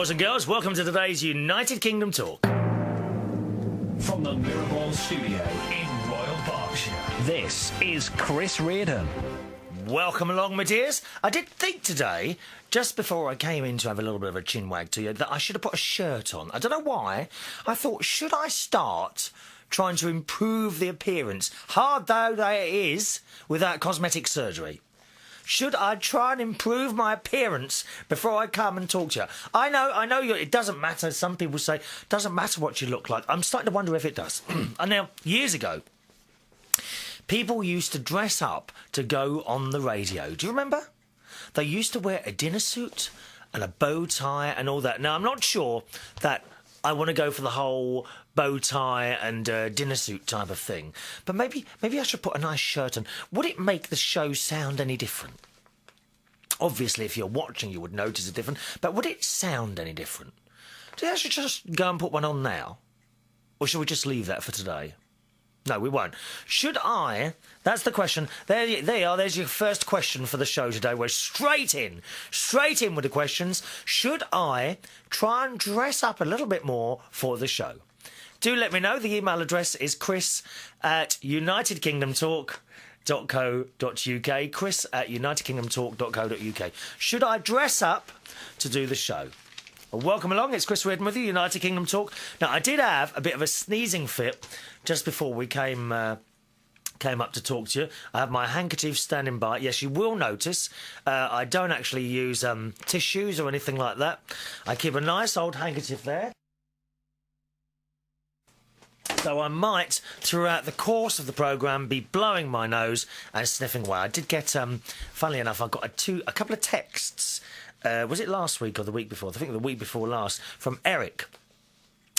boys and girls, welcome to today's United Kingdom Talk. From the Mirrorball studio in Royal Berkshire, this is Chris Reardon. Welcome along, my dears. I did think today, just before I came in to have a little bit of a chinwag to you, that I should have put a shirt on. I don't know why. I thought, should I start trying to improve the appearance, hard though that it is, without cosmetic surgery? Should I try and improve my appearance before I come and talk to you? I know, it doesn't matter. Some people say, it doesn't matter what you look like. I'm starting to wonder if it does. And now, years ago, people used to dress up to go on the radio. Do you remember? They used to wear a dinner suit and a bow tie and all that. Now, I'm not sure that I want to go for the whole bow tie and dinner suit type of thing. But maybe I should put a nice shirt on. Would it make the show sound any different? Obviously, if you're watching, you would notice it different. But would it sound any different? Do you think I should just go and put one on now? Or should we just leave that for today? No, we won't. Should I? That's the question. There you are. There's your first question for the show today. We're straight in with the questions. Should I try and dress up a little bit more for the show? Do let me know. The email address is chris@unitedkingdomtalk.co.uk. chris@unitedkingdomtalk.co.uk. Should I dress up to do the show? Well, welcome along. It's Chris Reardon with you, United Kingdom Talk. Now, I did have a bit of a sneezing fit just before we came up to talk to you. I have my handkerchief standing by. Yes, you will notice I don't actually use tissues or anything like that. I keep a nice old handkerchief there. So I might, throughout the course of the programme, be blowing my nose and sniffing away. I did get, funnily enough, I got a couple of texts. Was it last week or the week before? I think the week before last, from Eric,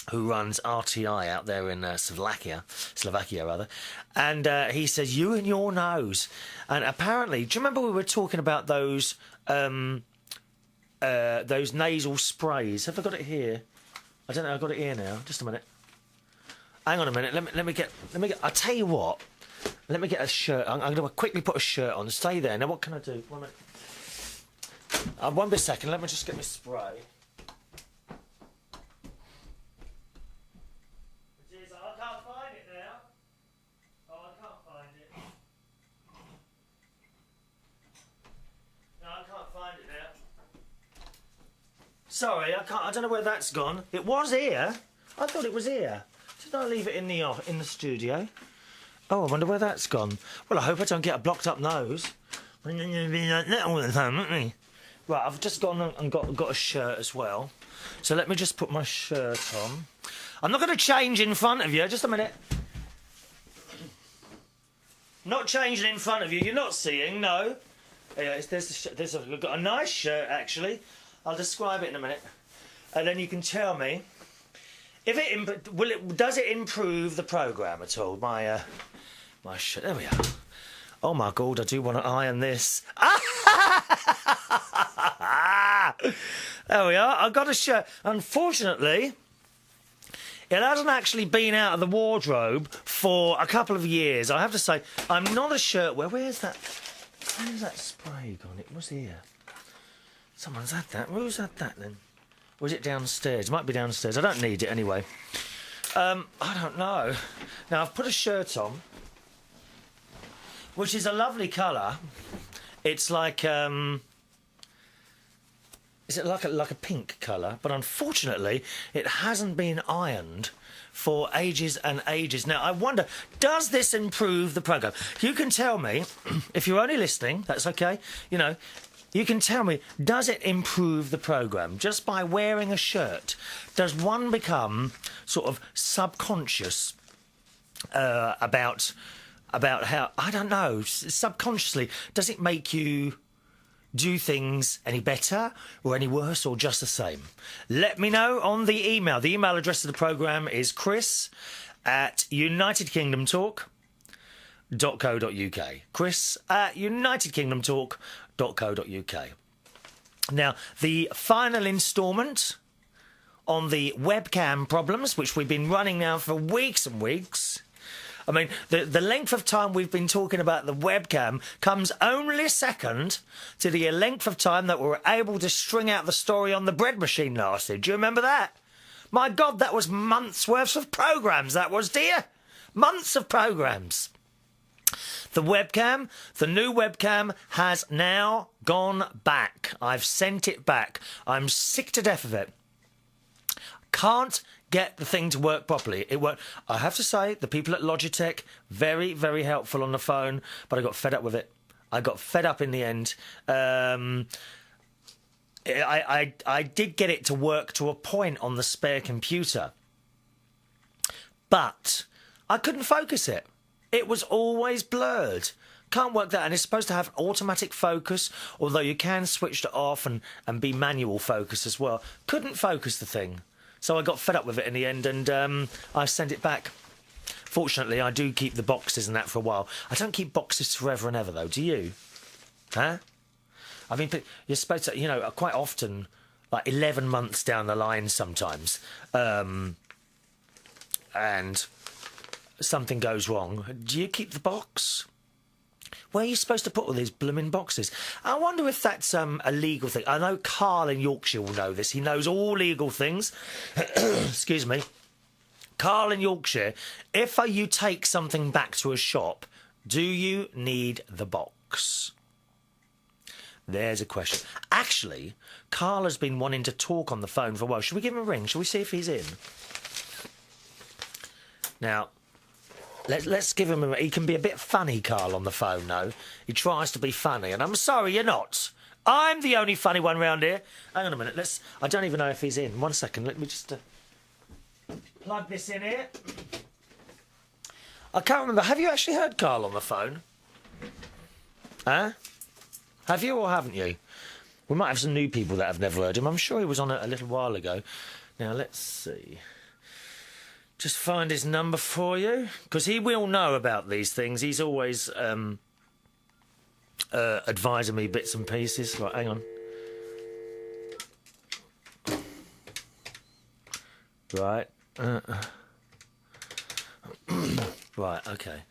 who runs RTI out there in Slovakia, and he says, "You and your nose." And apparently, do you remember we were talking about those nasal sprays? Have I got it here? I don't know. I've got it here now. Just a minute. Hang on a minute. Let me get. I'll tell you what. Let me get a shirt. I'm going to quickly put a shirt on. Stay there. Now, what can I do? 1 minute. One bit second. Let me just get my spray. I can't find it now. Oh, I can't find it. No, I can't find it now. Sorry, I don't know where that's gone. It was here. I thought it was here. Did I leave it in the studio? Oh, I wonder where that's gone. Well, I hope I don't get a blocked up nose. We're going to be like that all the time, aren't we? Right, I've just gone and got a shirt as well. So let me just put my shirt on. I'm not going to change in front of you. Just a minute. Not changing in front of you. You're not seeing, no. Yeah, I've got a nice shirt, actually. I'll describe it in a minute. And then you can tell me if does it improve the programme at all? My shirt. There we are. Oh my God, I do want to iron this. There we are. I got a shirt. Unfortunately, it hasn't actually been out of the wardrobe for a couple of years. I have to say, I'm not a shirt wearer. Where's that spray gone? It was here. Someone's had that. Who's had that then? Or is it downstairs? It might be downstairs. I don't need it anyway. I don't know. Now, I've put a shirt on, which is a lovely colour. It's like, is it like a pink colour? But unfortunately, it hasn't been ironed for ages and ages. Now, I wonder, does this improve the programme? You can tell me, if you're only listening, that's okay, you know, you can tell me, does it improve the programme just by wearing a shirt? Does one become sort of subconscious about how, I don't know, subconsciously, does it make you do things any better or any worse or just the same? Let me know on the email. The email address of the programme is chris@unitedkingdomtalk.co.uk. chris@unitedkingdomtalk.co.uk. Now, the final instalment on the webcam problems, which we've been running now for weeks and weeks, I mean, the length of time we've been talking about the webcam comes only second to the length of time that we were able to string out the story on the bread machine lasted. Do you remember that? My God, that was months' worth of programmes, that was, dear. Months of programmes. The webcam, the new webcam, has now gone back. I've sent it back. I'm sick to death of it. Can't get the thing to work properly. It won't. I have to say, the people at Logitech, very, very helpful on the phone, but I got fed up with it. I got fed up in the end. I did get it to work to a point on the spare computer, but I couldn't focus it. It was always blurred. Can't work that, and it's supposed to have automatic focus, although you can switch it off and be manual focus as well. Couldn't focus the thing. So I got fed up with it in the end, and I sent it back. Fortunately, I do keep the boxes and that for a while. I don't keep boxes forever and ever, though, do you? Huh? I mean, you're supposed to, you know, quite often, like 11 months down the line sometimes, and something goes wrong. Do you keep the box? Where are you supposed to put all these blooming boxes? I wonder if that's a legal thing. I know Carl in Yorkshire will know this. He knows all legal things. Excuse me. Carl in Yorkshire, if you take something back to a shop, do you need the box? There's a question. Actually, Carl has been wanting to talk on the phone for a while. Should we give him a ring? Shall we see if he's in? Now, let's give him a... He can be a bit funny, Carl, on the phone, though. He tries to be funny, and I'm sorry, you're not. I'm the only funny one round here. Hang on a minute. I don't even know if he's in. 1 second. Let me just plug this in here. I can't remember. Have you actually heard Carl on the phone? Huh? Have you or haven't you? We might have some new people that have never heard him. I'm sure he was on it a little while ago. Now, let's see. Just find his number for you, because he will know about these things. He's always advising me bits and pieces. Right, hang on. Right. Right, okay.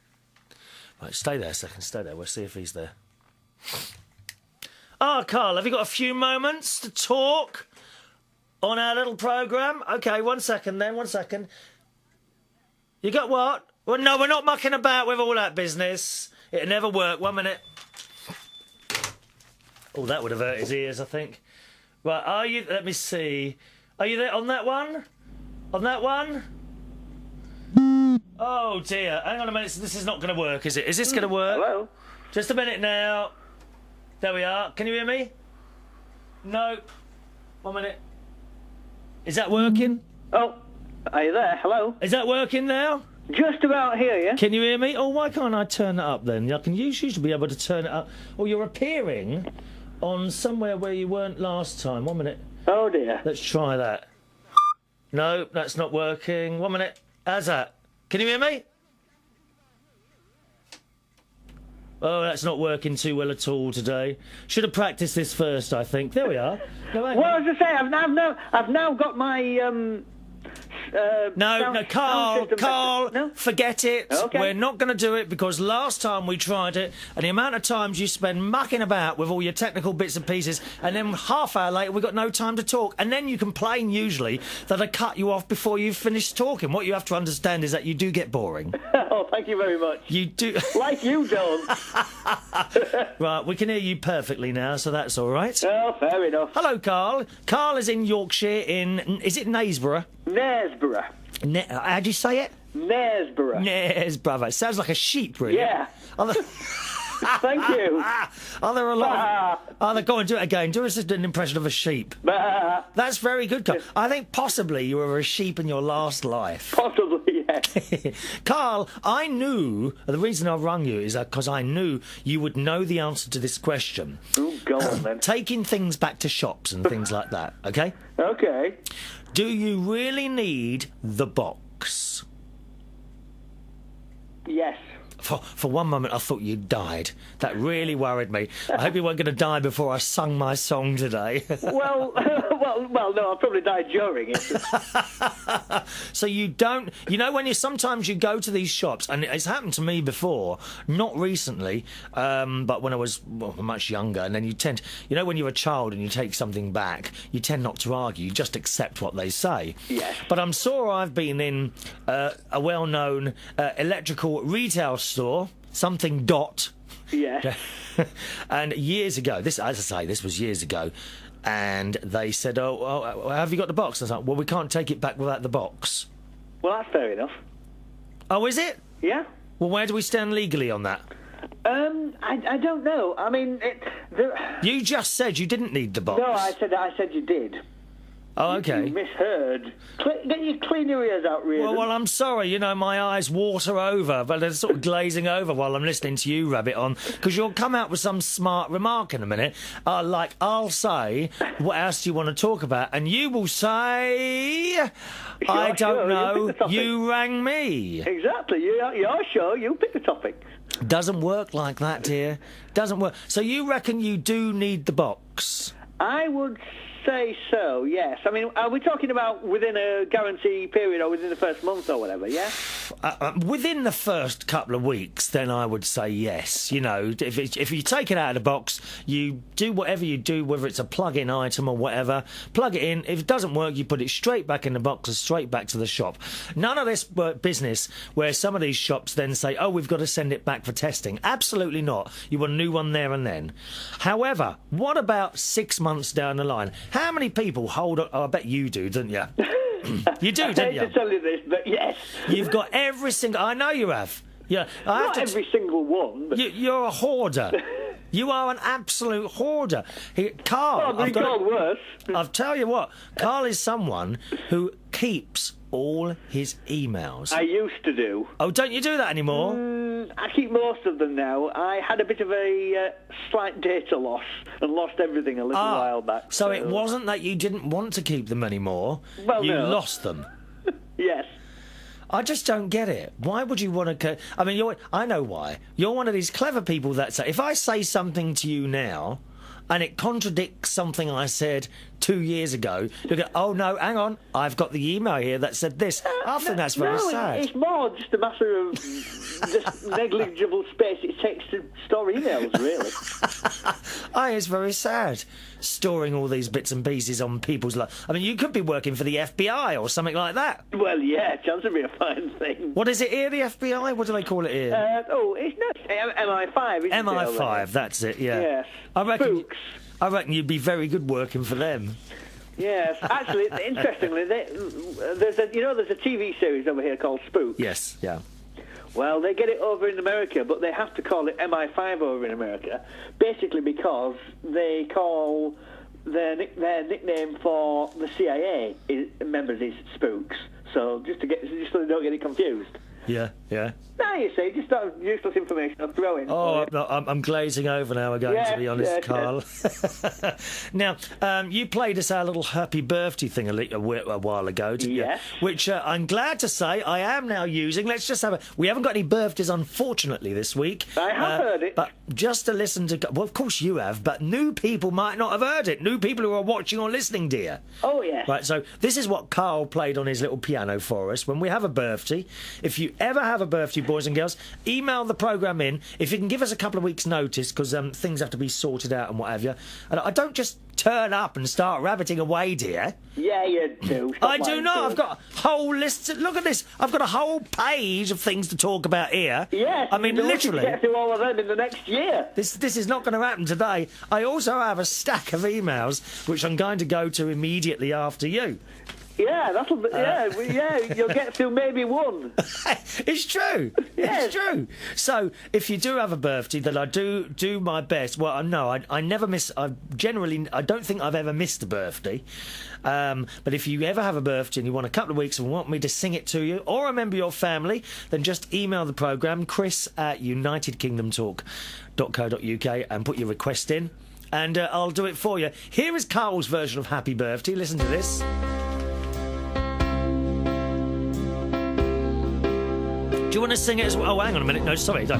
Right, stay there a second, stay there. We'll see if he's there. Carl, have you got a few moments to talk on our little programme? OK, 1 second then, 1 second. You got what? Well, no, we're not mucking about with all that business. It'll never work. 1 minute. Oh, that would have hurt his ears, I think. Right, are you... Let me see. Are you there on that one? On that one? Oh, dear. Hang on a minute. This is not going to work, is it? Is this going to work? Hello? Just a minute now. There we are. Can you hear me? Nope. 1 minute. Is that working? Oh, are you there? Hello? Is that working now? Just about hear you. Can you hear me? Oh, why can't I turn it up then? I can usually be able to turn it up. Oh, you're appearing on somewhere where you weren't last time. 1 minute. Oh, dear. Let's try that. No, that's not working. 1 minute. How's that? Can you hear me? Oh, that's not working too well at all today. Should have practiced this first, I think. There we are. No, well, as I say, I've now got my No, Carl, no? forget it. Okay. We're not going to do it, because last time we tried it, and the amount of times you spend mucking about with all your technical bits and pieces, and then half hour later we've got no time to talk, and then you complain usually that I cut you off before you've finished talking. What you have to understand is that you do get boring. Oh, thank you very much. You do. Like you don't. Right, we can hear you perfectly now, so that's all right. Oh, fair enough. Hello, Carl. Carl is in Yorkshire, is it Knaresborough? Knaresborough. How do you say it? Knaresborough. Knaresborough. It sounds like a sheep, really. Yeah. Thank you. Are there a lot of... Go on, do it again. Do us an impression of a sheep. That's very good, Carl. I think possibly you were a sheep in your last life. Possibly, yes. Carl, I knew... The reason I rung you is because I knew you would know the answer to this question. Oh, go on, then. Taking things back to shops and things like that, OK? OK. Do you really need the box? Yes. For one moment, I thought you'd died. That really worried me. I hope you weren't going to die before I sung my song today. Well, no, I'll probably die during it. So you don't... You know, sometimes you go to these shops, and it's happened to me before, not recently, but when I was much younger, and then you tend... You know, when you're a child and you take something back, you tend not to argue. You just accept what they say. Yes. But I'm sure I've been in a well-known electrical retail store, something dot. Yes. And years ago, this was years ago, and they said, oh, have you got the box? I was like, well, we can't take it back without the box. Well, that's fair enough. Oh, is it? Yeah. Well, where do we stand legally on that? I don't know. I mean, You just said you didn't need the box. No, I said you did. Oh, okay. You misheard. Clean your ears out, Reardon. Well, I'm sorry. You know, my eyes water over, but they're sort of glazing over while I'm listening to you, Rabbit On, because you'll come out with some smart remark in a minute. Like, I'll say, what else do you want to talk about? And you will say, I don't know, you rang me. Exactly. You're sure. You pick the topic. Doesn't work like that, dear. Doesn't work. So you reckon you do need the box? I would say so, yes. I mean, are we talking about within a guarantee period or within the first month or whatever, yeah? Within the first couple of weeks, then I would say yes. You know, if you take it out of the box, you do whatever you do, whether it's a plug-in item or whatever, plug it in. If it doesn't work, you put it straight back in the box and straight back to the shop. None of this business where some of these shops then say, oh, we've got to send it back for testing. Absolutely not. You want a new one there and then. However, what about 6 months down the line? How many people hold on? Oh, I bet you do, don't you? You do, don't you? I hate to tell you this, but yes. You've got every single... I know you have. Yeah, Not every single one. But... You're a hoarder. You are an absolute hoarder. Carl... I've got worse. I'll tell you what. Carl is someone who keeps all his emails. I used to do. Oh, don't you do that anymore? I keep most of them now. I had a bit of a slight data loss and lost everything a little while back. So it wasn't that you didn't want to keep them anymore. Well, you no. lost them. Yes. I just don't get it. Why would you want to... I mean, I know why. You're one of these clever people that say, if I say something to you now and it contradicts something I said 2 years ago, you go, oh, no, hang on, I've got the email here that said this. I think that's very sad. It's more just a matter of just negligible space it takes to store emails, really. It's very sad, storing all these bits and pieces on people's life. I mean, you could be working for the FBI or something like that. Well, yeah, chance would be a fine thing. What is it here, the FBI? What do they call it here? It's not MI5, isn't it? MI5, that's it, yeah. Yes. I reckon you'd be very good working for them. Yes, actually, interestingly, there's a TV series over here called Spooks. Yes, yeah. Well, they get it over in America, but they have to call it MI5 over in America, basically because they call their nickname for the CIA members is Spooks. So just so they don't get it confused. Yeah, yeah. No, you see, just sort of useless information I'm throwing. Oh, I'm glazing over now, to be honest, Carl. Now, you played us our little happy birthday thing a while ago, didn't you? Which I'm glad to say I am now using. Let's just we haven't got any birthdays, unfortunately, this week. I have heard it. But just to listen to... Well, of course you have, but new people might not have heard it. New people who are watching or listening, dear. Oh, yes. Right, so this is what Carl played on his little piano for us when we have a birthday. If you ever have a birthday, boys and girls, email the programme in. If you can give us a couple of weeks' notice, because things have to be sorted out and what have you. And I don't just turn up and start rabbiting away, dear. Yeah, you do. I do not. I've got a whole list. Look at this. I've got a whole page of things to talk about here. Yes. I mean, literally. Get through all of them in the next year. This is not going to happen today. I also have a stack of emails which I'm going to go to immediately after you. Yeah, you'll get through maybe one. It's true. Yes. It's true. So, if you do have a birthday, then I do my best. Well, no, I never miss. I don't think I've ever missed a birthday. But if you ever have a birthday and you want a couple of weeks and want me to sing it to you or a member of your family, then just email the programme, chris@unitedkingdomtalk.co.uk, and put your request in, and I'll do it for you. Here is Carl's version of Happy Birthday. Listen to this. you want to sing it as well? Oh, hang on a minute. No, sorry. Do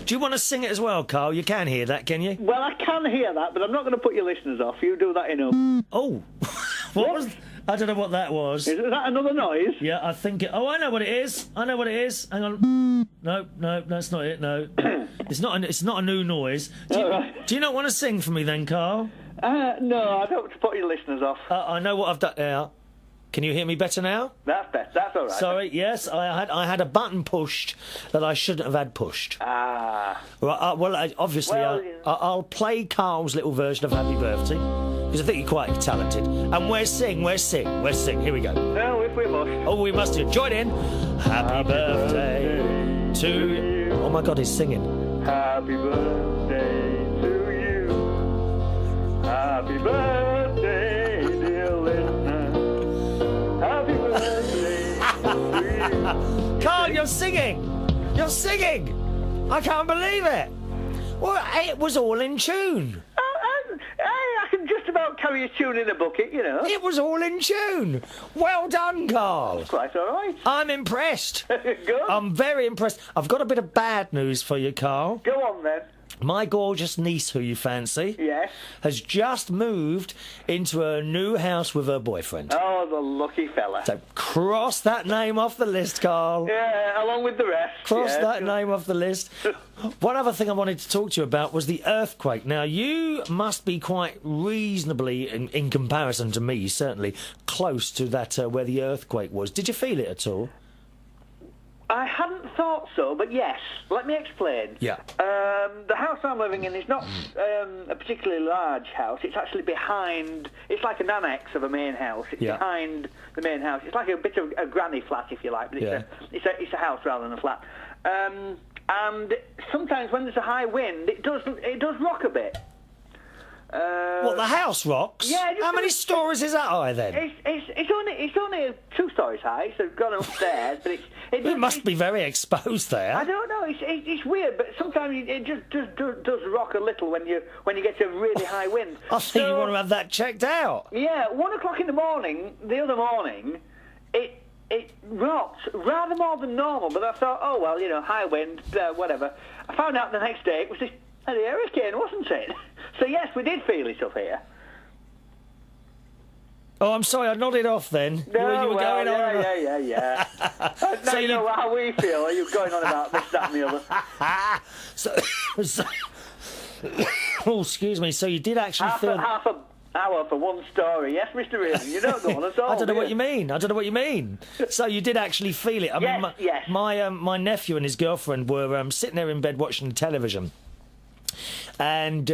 you want to sing it as well, Carl? You can hear that, can you? Well, I can hear that, but I'm not going to put your listeners off. You do that enough. Oh, what was? I don't know what that was. Is that another noise? Yeah, I think it. Oh, I know what it is. Hang on. No, that's not it. No, it's not. It's not a new noise. Do you not want to sing for me then, Carl? No, I don't want to put your listeners off. I know what I've done now. Can you hear me better now? That's better. That's all right. Sorry. Yes, I had a button pushed that I shouldn't have had pushed. Ah. Well, obviously, I'll play Carl's little version of Happy Birthday because I think you're quite talented. And we're sing. Here we go. No, if we must. Oh, we must do. Join in. Happy birthday to you. Oh my God, he's singing. Happy birthday to you. Happy birthday, dear listener. Happy birthday to you. Carl, you're singing. I can't believe it. Well, it was all in tune. I can just about carry a tune in a bucket, you know. It was all in tune. Well done, Carl. Quite all right. I'm impressed. Good. I'm very impressed. I've got a bit of bad news for you, Carl. Go on, then. My gorgeous niece, who you fancy, Yes. has just moved into a new house with her boyfriend. Oh, the lucky fella. So cross that name off the list, Carl. Yeah, along with the rest. Cross yeah. that name off the list. One other thing I wanted to talk to you about was the earthquake. Now, you must be quite reasonably, in comparison to me, certainly, close to that where the earthquake was. Did you feel it at all? I hadn't thought so, but yes. Let me explain. Yeah. The house I'm living in is not a particularly large house. It's actually behind. It's like an annex of a main house. It's behind the main house. It's like a bit of a granny flat, if you like. But it's a house rather than a flat. And sometimes when there's a high wind, it does rock a bit. What, the house rocks? Yeah. How many stories is that high then? It's only 2 stories high, so it's gone upstairs, but It must be very exposed there. I don't know. It's weird, but sometimes it just does rock a little when you get to a really high wind. I think you want to have that checked out. Yeah, 1 o'clock in the morning, the other morning, it rocked rather more than normal. But I thought, oh well, high wind, whatever. I found out the next day it was this bloody hurricane, wasn't it? So yes, we did feel it up here. Oh, I'm sorry, I nodded off then. No, you were going on. Yeah. Now you know how we feel. Are you going on about this, that, and the other? so oh, excuse me. So you did actually feel half an hour for one story. Yes, Mr. Reardon, you don't go on at all. I don't know what you mean. So you did actually feel it. I mean, yes. My nephew and his girlfriend were sitting there in bed watching television. And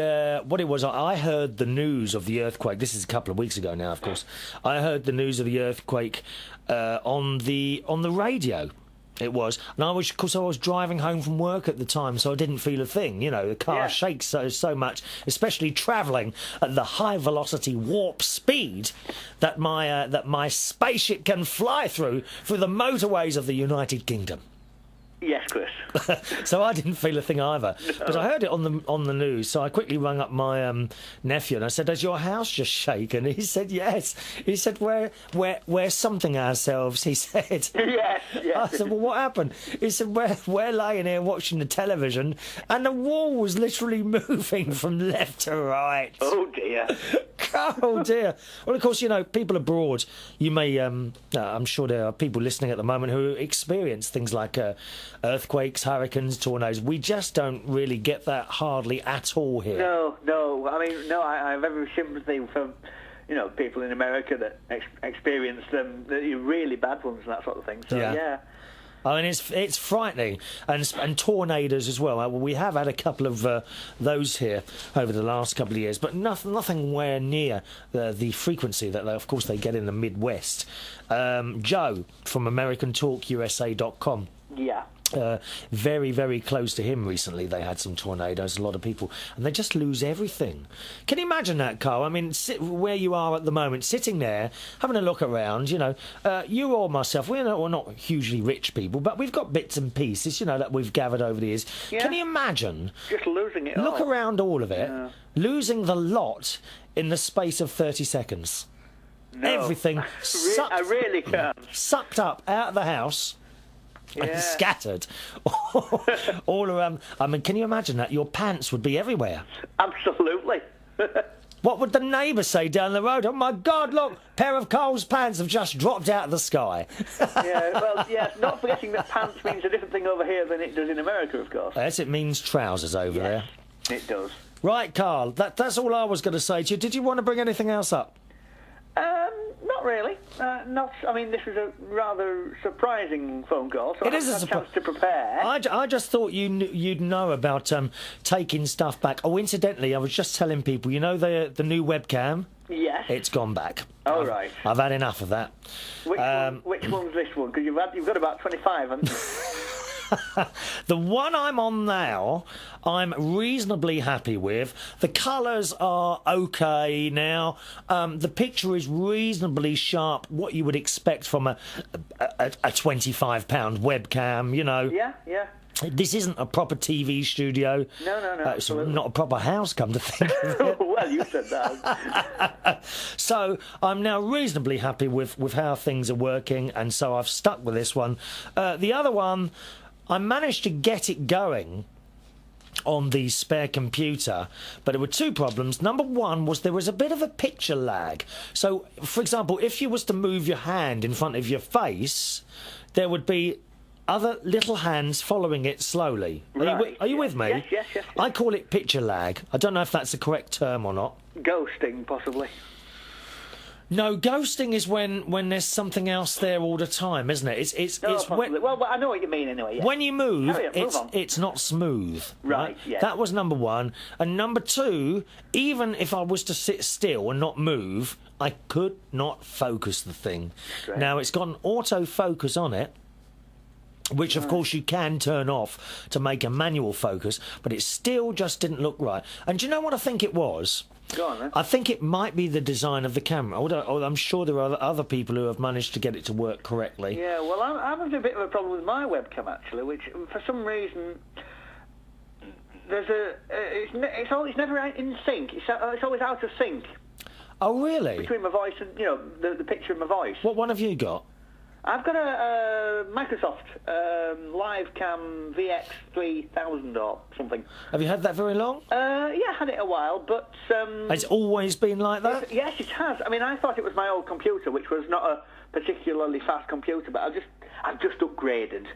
what it was, I heard the news of the earthquake. This is a couple of weeks ago now, of course. I heard the news of the earthquake on the radio. It was, and I was driving home from work at the time, so I didn't feel a thing. The car shakes so much, especially travelling at the high velocity warp speed that my spaceship can fly through the motorways of the United Kingdom. Yes, Chris. So I didn't feel a thing either, but I heard it on the news. So I quickly rang up my nephew and I said, "Has your house just shaken?" He said, "Yes." He said, "We're something ourselves." He said, Yes. I said, "Well, what happened?" He said, "We're laying here watching the television, and the wall was literally moving from left to right." Oh dear. Oh dear. Well, of course, people abroad. You may, I'm sure there are people listening at the moment who experience things like earthquakes, hurricanes, tornadoes. We just don't really get that hardly at all here. No. I mean, no. I have every sympathy for people in America that experience them, the really bad ones and that sort of thing. So yeah. I mean, it's frightening, and tornadoes as well. We have had a couple of those here over the last couple of years, but nothing where near the frequency that, of course, they get in the Midwest. Joe from AmericanTalkUSA.com. Yeah. Very, very close to him recently. They had some tornadoes, a lot of people, and they just lose everything. Can you imagine that, Carl? I mean, where you are at the moment, sitting there, having a look around, you or myself, we're not hugely rich people, but we've got bits and pieces, that we've gathered over the years. Yeah. Can you imagine? Just losing it Look all. around all of it, losing the lot in the space of 30 seconds. No. Everything I really can't. sucked up out of the house. and Yeah. scattered all around. I mean, can you imagine that? Your pants would be everywhere. Absolutely. What would the neighbour say down the road? Oh my God, look, a pair of Cole's pants have just dropped out of the sky. Yeah, well, yeah, not forgetting that pants means a different thing over here than it does in America, of course. Yes, it means trousers over there. It does. Right, Carl, that's all I was going to say to you. Did you want to bring anything else up? Not really. I mean, this was a rather surprising phone call, so It is a I had a chance to prepare. I just thought you'd know about taking stuff back. Oh, incidentally, I was just telling people, you know the new webcam? Yes. It's gone back. Oh, right. I've had enough of that. Which one's this one? Because you've got about 25, haven't you? The one I'm on now, I'm reasonably happy with. The colours are okay now. The picture is reasonably sharp, what you would expect from a £25 webcam, you know. Yeah, yeah. This isn't a proper TV studio. No, It's not a proper house, come to think of it. Well, you said that. So I'm now reasonably happy with how things are working, and so I've stuck with this one. The other one, I managed to get it going on the spare computer, but there were two problems. Number one was there was a bit of a picture lag. So, for example, if you was to move your hand in front of your face, there would be other little hands following it slowly. Are you with me? Yes. I call it picture lag. I don't know if that's the correct term or not. Ghosting, possibly. No, ghosting is when there's something else there all the time, isn't it? It's Possibly. Well, I know what you mean anyway. Yeah. when you move, Hurry up, move on. it's not smooth. Right, yeah. That was number one. And number two, even if I was to sit still and not move, I could not focus the thing. Great. Now, it's got an autofocus on it, which of course you can turn off to make a manual focus, but it still just didn't look right. And do you know what I think it was? Go on, then. I think it might be the design of the camera, although I'm sure there are other people who have managed to get it to work correctly. Yeah, well, I'm having a bit of a problem with my webcam, actually, which, for some reason, it's never in sync. It's always out of sync Oh, really? between my voice and, the picture of my voice. What one have you got? I've got a Microsoft LiveCam VX3000 or something. Have you had that very long? Yeah, I had it a while, but... It's always been like that? Yes, it has. I mean, I thought it was my old computer, which was not a particularly fast computer, but I've just upgraded.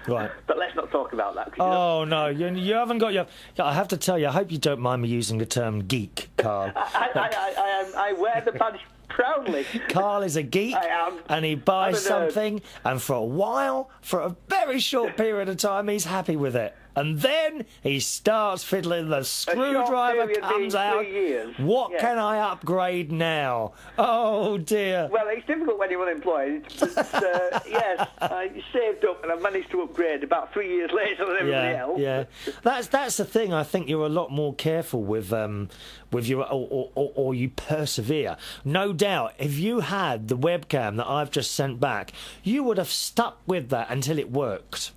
Right. But let's not talk about that. Oh, no, you haven't got your... I have to tell you, I hope you don't mind me using the term geek, Carl. I wear the badge proudly. Carl is a geek, I am. and he buys I'm a nerd. something, and for a while, for a very short period of time, he's happy with it. And then he starts fiddling, the screwdriver period comes being 3 out. years. What Yeah. can I upgrade now? Oh, dear. Well, it's difficult when you're unemployed. But, yes, I saved up and I managed to upgrade about 3 years later than everybody else. Yeah, that's the thing. I think you're a lot more careful with your or you persevere. No doubt, if you had the webcam that I've just sent back, you would have stuck with that until it worked.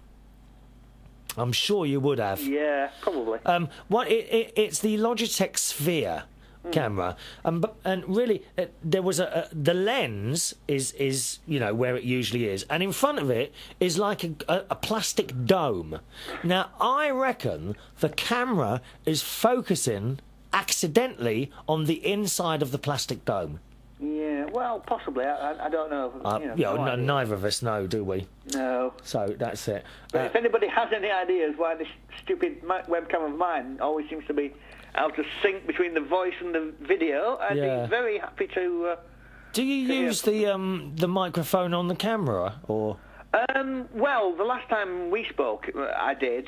I'm sure you would have. Yeah, probably. It's the Logitech Sphere camera, and really there was the lens is where it usually is, and in front of it is like a plastic dome. Now I reckon the camera is focusing accidentally on the inside of the plastic dome. Yeah, well, possibly. I don't know. No idea. Neither of us know, do we? No. So that's it. But if anybody has any ideas why this stupid webcam of mine always seems to be out of sync between the voice and the video, I'd be very happy to... do you use the microphone on the camera, or...? Well, the last time we spoke, I did,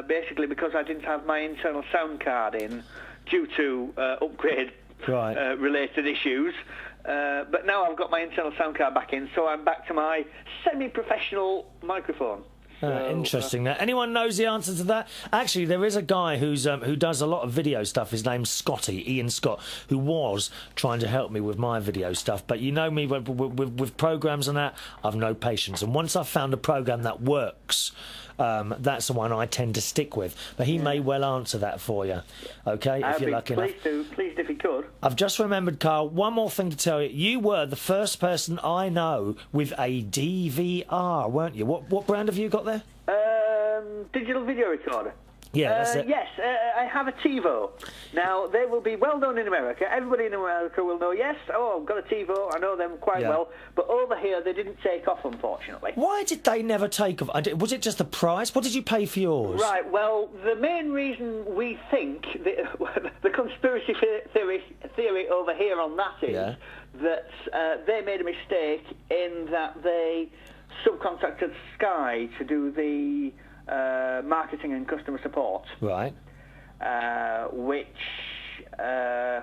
basically because I didn't have my internal sound card in due to upgrade related issues. But now I've got my internal sound card back in, so I'm back to my semi-professional microphone. Interesting. Now, anyone knows the answer to that? Actually, there is a guy who does a lot of video stuff. His name's Scotty, Ian Scott, who was trying to help me with my video stuff. But you know me, with programs and that, I've no patience. And once I've found a program that works, that's the one I tend to stick with. But he may well answer that for you, okay, if you're lucky enough. Pleased if he could. I've just remembered, Carl, one more thing to tell you. You were the first person I know with a DVR, weren't you? What brand have you got there? Digital video recorder. Yeah, that's it. Yes, I have a TiVo. Now, they will be well known in America. Everybody in America will know, yes, I've got a TiVo. I know them quite well. But over here, they didn't take off, unfortunately. Why did they never take off? Was it just the price? What did you pay for yours? Right, well, the main reason we think, the conspiracy theory over here on that is that they made a mistake in that they subcontracted Sky to do the marketing and customer support. Right. Which,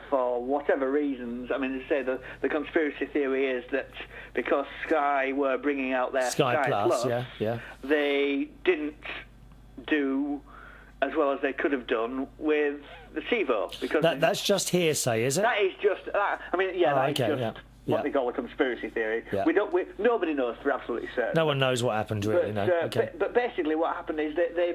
for whatever reasons, I mean, to say the conspiracy theory is that because Sky were bringing out their Sky Plus, they didn't do as well as they could have done with the TiVo. Because that's just hearsay, is it? That is just, I mean, that is just what they call a conspiracy theory. Yeah. Nobody knows for absolutely certain. No one knows what happened, really. But basically, what happened is that they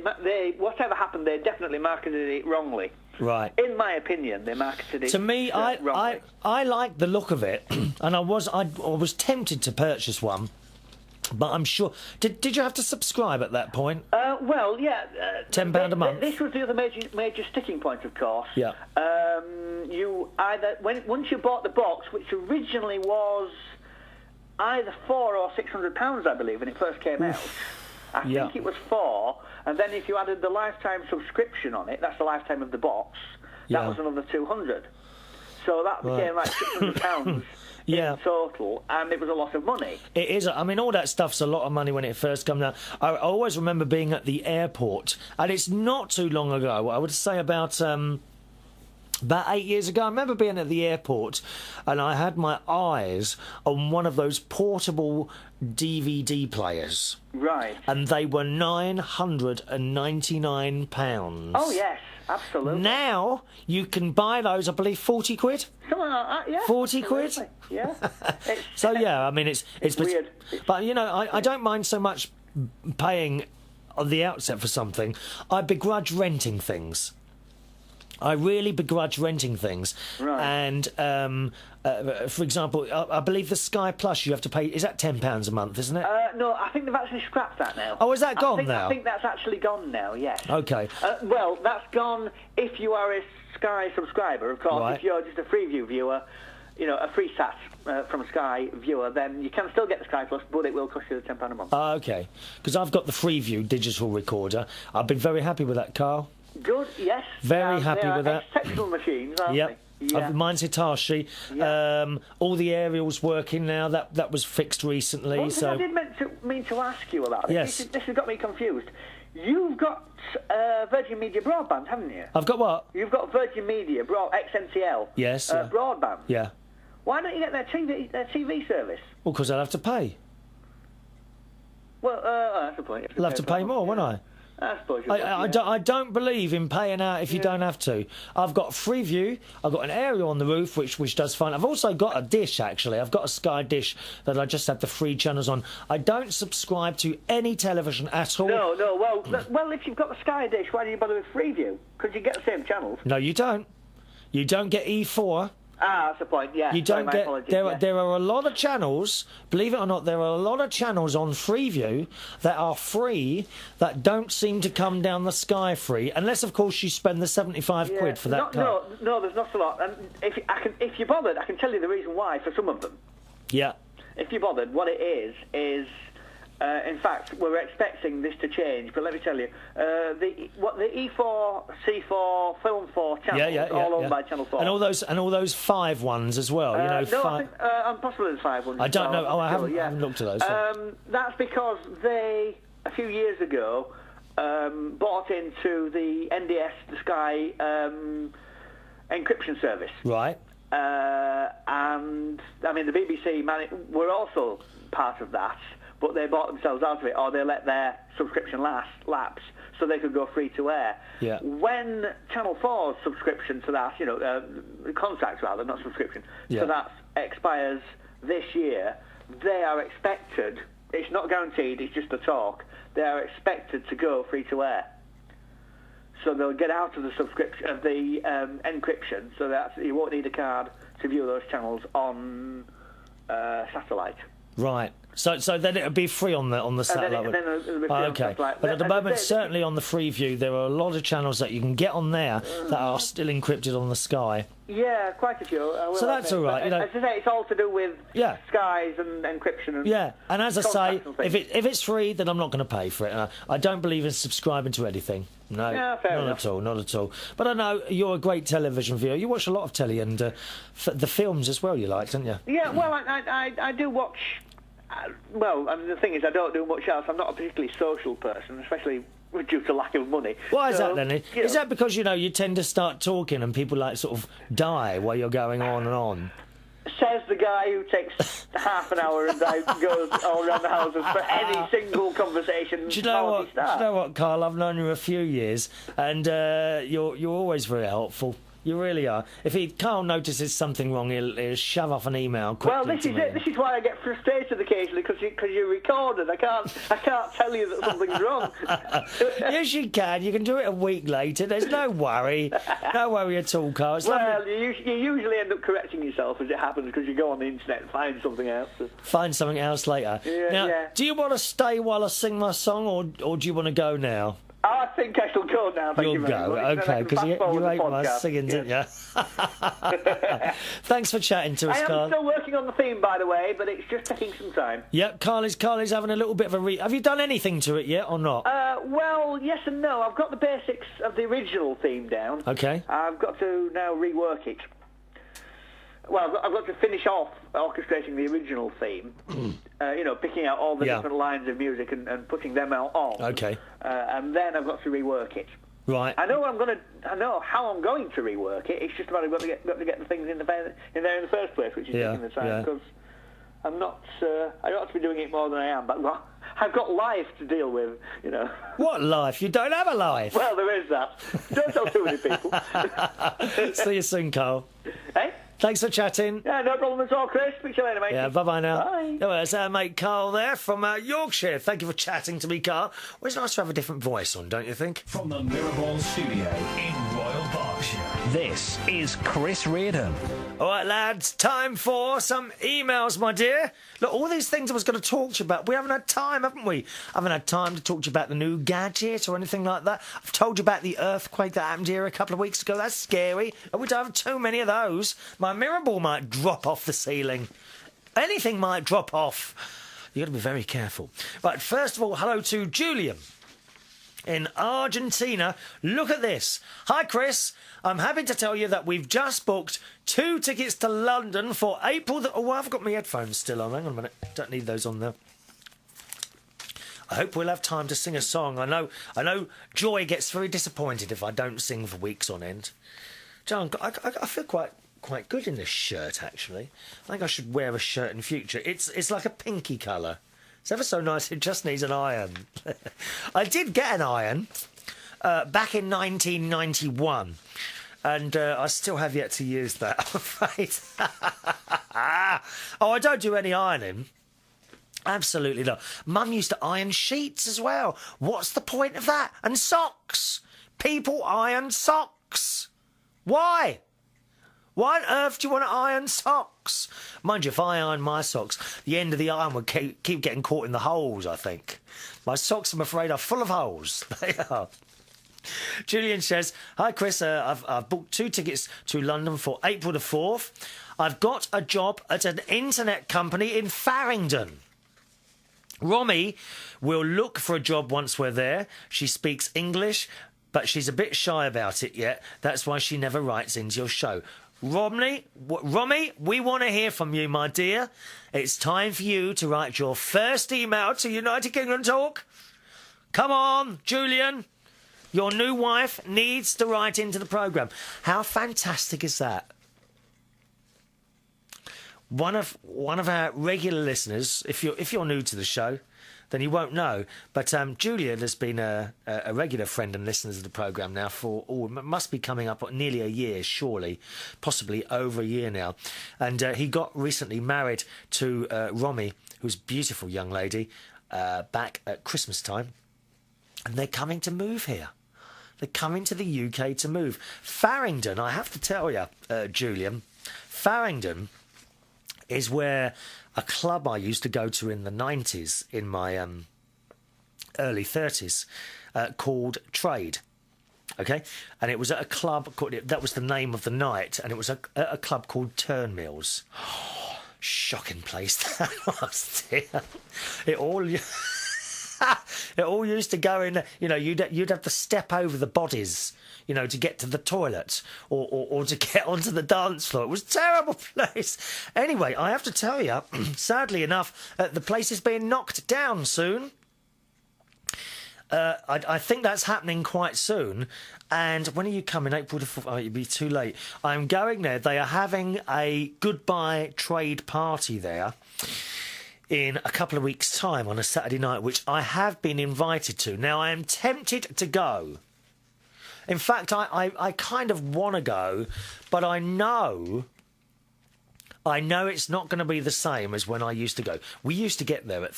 whatever happened, they definitely marketed it wrongly. Right. In my opinion, they marketed it. To me, wrongly. I like the look of it, and I was tempted to purchase one. But I'm sure. Did you have to subscribe at that point? Well, yeah. £10 a month. This was the other major sticking point, of course. Yeah. You once you bought the box, which originally was either £400 or £600, I believe, when it first came out. I think it was £4, and then if you added the lifetime subscription on it, that's the lifetime of the box. That was another £200. So that became like £600. In total, and it was a lot of money. It is. I mean, all that stuff's a lot of money when it first comes out. I always remember being at the airport, and it's not too long ago. I would say about 8 years ago. I remember being at the airport, and I had my eyes on one of those portable DVD players. Right. And they were £999. Oh, yes. Absolutely. Now you can buy those, I believe, 40 quid. Something like that, yeah. 40 quid. Yeah. So yeah, I mean it's weird. But you know, I don't mind so much paying on the outset for something. I begrudge renting things. I really begrudge renting things. Right. And for example, I believe the Sky Plus you have to pay. Is that £10 a month, isn't it? No, I think they've actually scrapped that now. Oh, is that gone now? I think that's actually gone now. Yes. Okay. Well, that's gone if you are a Sky subscriber. Of course, Right. If you're just a Freeview viewer, you know, a free sat from Sky viewer, then you can still get the Sky Plus, but it will cost you £10 a month. Okay. Because I've got the Freeview digital recorder. I've been very happy with that, Carl. Good, yes. Very happy with that. Exceptional machines, aren't they? Yeah. Mine's Hitachi. Yeah. All the aerials working now. That was fixed recently. One so thing I did mean to ask you about it. Yes. This has got me confused. You've got Virgin Media broadband, haven't you? I've got what? You've got Virgin Media XNTL. Yes. Broadband. Yeah. Why don't you get their TV service? Well, because I'll have to pay. Well, that's the point. I'll have to pay more, won't I? I suppose I don't believe in paying out if you don't have to. I've got Freeview. I've got an aerial on the roof, which does fine. I've also got a dish, actually. I've got a Sky dish that I just have the free channels on. I don't subscribe to any television at all. No. Well, if you've got the Sky dish, why do you bother with Freeview? Because you get the same channels. No, you don't. You don't get E4. Ah, that's the point, yeah. You don't get... There are a lot of channels, believe it or not, there are a lot of channels on Freeview that are free that don't seem to come down the Sky free, unless, of course, you spend the 75 quid for that card. No, there's not a lot. And if you're bothered, I can tell you the reason why for some of them. Yeah. If you're bothered, what it is... in fact, we're expecting this to change, but let me tell you, the E4, C4, Film 4 channels, all owned by Channel 4, and all those 5 ones as well. I think possibly the 5 ones. I don't know. I haven't looked at those. So. That's because they a few years ago bought into the NDS, the Sky encryption service, right? And I mean the BBC were also part of that. But they bought themselves out of it, or they let their subscription lapse so they could go free to air. Yeah. When Channel 4's subscription to that, contract rather, not subscription, so that expires this year, they are expected, it's not guaranteed, it's just a talk, they are expected to go free to air. So they'll get out of the subscription of the encryption, so that you won't need a card to view those channels on satellite. Right. So then it would be free on the satellite. Then it'll be free on okay. satellite. But at the moment, certainly on the free view, there are a lot of channels that you can get on there that are still encrypted on the Sky. Yeah, quite a few. So that's all right. As I say, it's all to do with skies and encryption. And and as I say, if it's free, then I'm not going to pay for it. I don't believe in subscribing to anything. No, not at all, not at all. But I know you're a great television viewer. You watch a lot of telly and the films as well. You like, don't you? Yeah, well, I do watch. Well, I mean, the thing is, I don't do much else. I'm not a particularly social person, especially due to lack of money. Why is that, then? Is that because, you tend to start talking and people, sort of die while you're going on and on? Says the guy who takes half an hour and goes all around the houses for any single conversation. Do you know what, Carl? I've known you a few years, and you're always very helpful. You really are. If Carl notices something wrong, he'll shove off an email quickly. Well, this is it. This is why I get frustrated occasionally, because you're recorded. I can't tell you that something's wrong. Yes, you can. You can do it a week later. There's no worry. No worry at all, Carl. It's lovely. You usually end up correcting yourself as it happens, because you go on the internet and find something else. Find something else later. Do you want to stay while I sing my song, or do you want to go now? I think I shall go now. Thank you very much. Okay, because you hate my singing, didn't you? Thanks for chatting to us, Carl. I am still working on the theme, by the way, but it's just taking some time. Yep, Carly's having a little bit of a Have you done anything to it yet, or not? Well, yes and no. I've got the basics of the original theme down. Okay. I've got to now rework it. Well, I've got to finish off orchestrating the original theme, picking out all the different lines of music and putting them out on. Okay. And then I've got to rework it. Right. I know how I'm going to rework it. It's just about I've got to get the things in there in the first place, which is taking the time, because I'm not. I ought to be doing it more than I am, but I've got life to deal with. What life? You don't have a life. Well, there is that. Don't tell too many people. See you soon, Carl. Hey. Thanks for chatting. Yeah, no problem at all, Chris. Speak to you later, mate. Yeah, bye-bye now. Bye. There's our mate Carl there from Yorkshire. Thank you for chatting to me, Carl. Well, it's nice to have a different voice on, don't you think? From the Mirrorball studio in Royal Berkshire, this is Chris Reardon. All right, lads, time for some emails, my dear. Look, all these things I was going to talk to you about, we haven't had time, haven't we? I haven't had time to talk to you about the new gadget or anything like that. I've told you about the earthquake that happened here a couple of weeks ago. That's scary. And we don't have too many of those. My mirror ball might drop off the ceiling. Anything might drop off. You've got to be very careful. But first of all, hello to Julian in Argentina. Look at this. Hi, Chris. I'm happy to tell you that we've just booked 2 tickets to London for April. Oh, I've got my headphones still on. Hang on a minute. Don't need those on there. I hope we'll have time to sing a song. I know Joy gets very disappointed if I don't sing for weeks on end. John, I feel quite good in this shirt, actually. I think I should wear a shirt in future. It's like a pinky colour. It's ever so nice. It just needs an iron. I did get an iron back in 1991, and I still have yet to use that, I'm afraid. Oh, I don't do any ironing. Absolutely not. Mum used to iron sheets as well. What's the point of that? And socks. People iron socks. Why? Why on earth do you want to iron socks? Mind you, if I iron my socks, the end of the iron would keep getting caught in the holes, I think. My socks, I'm afraid, are full of holes. They are. Julian says, hi, Chris. I've booked 2 tickets to London for April the 4th. I've got a job at an internet company in Farringdon. Romy will look for a job once we're there. She speaks English, but she's a bit shy about it yet. That's why she never writes into your show. Romy, we want to hear from you, my dear. It's time for you to write your first email to United Kingdom Talk. Come on, Julian. Your new wife needs to write into the programme. How fantastic is that? One of our regular listeners, if you're new to the show, then you won't know. But Julian has been a regular friend and listener to the programme now for, it must be coming up nearly a year, surely, possibly over a year now. And he got recently married to Romy, who's a beautiful young lady, back at Christmas time. And they're coming to move here. They're coming to the UK to move. Farringdon, I have to tell you, Julian, Farringdon is where a club I used to go to in the 90s, in my early 30s, called Trade. Okay? And it was at a club called... That was the name of the night. And it was at a club called Turnmills. Shocking place that was, dear. It all... It all used to go in, you know, you'd have to step over the bodies, you know, to get to the toilet or to get onto the dance floor. It was a terrible place. Anyway, I have to tell you, sadly enough, the place is being knocked down soon. I think that's happening quite soon. And when are you coming? April the 4th? Oh, it'd be too late. I'm going there. They are having a goodbye trade party there in a couple of weeks' time on a Saturday night, which I have been invited to. Now, I am tempted to go. In fact, I kind of want to go, but I know it's not going to be the same as when I used to go. We used to get there at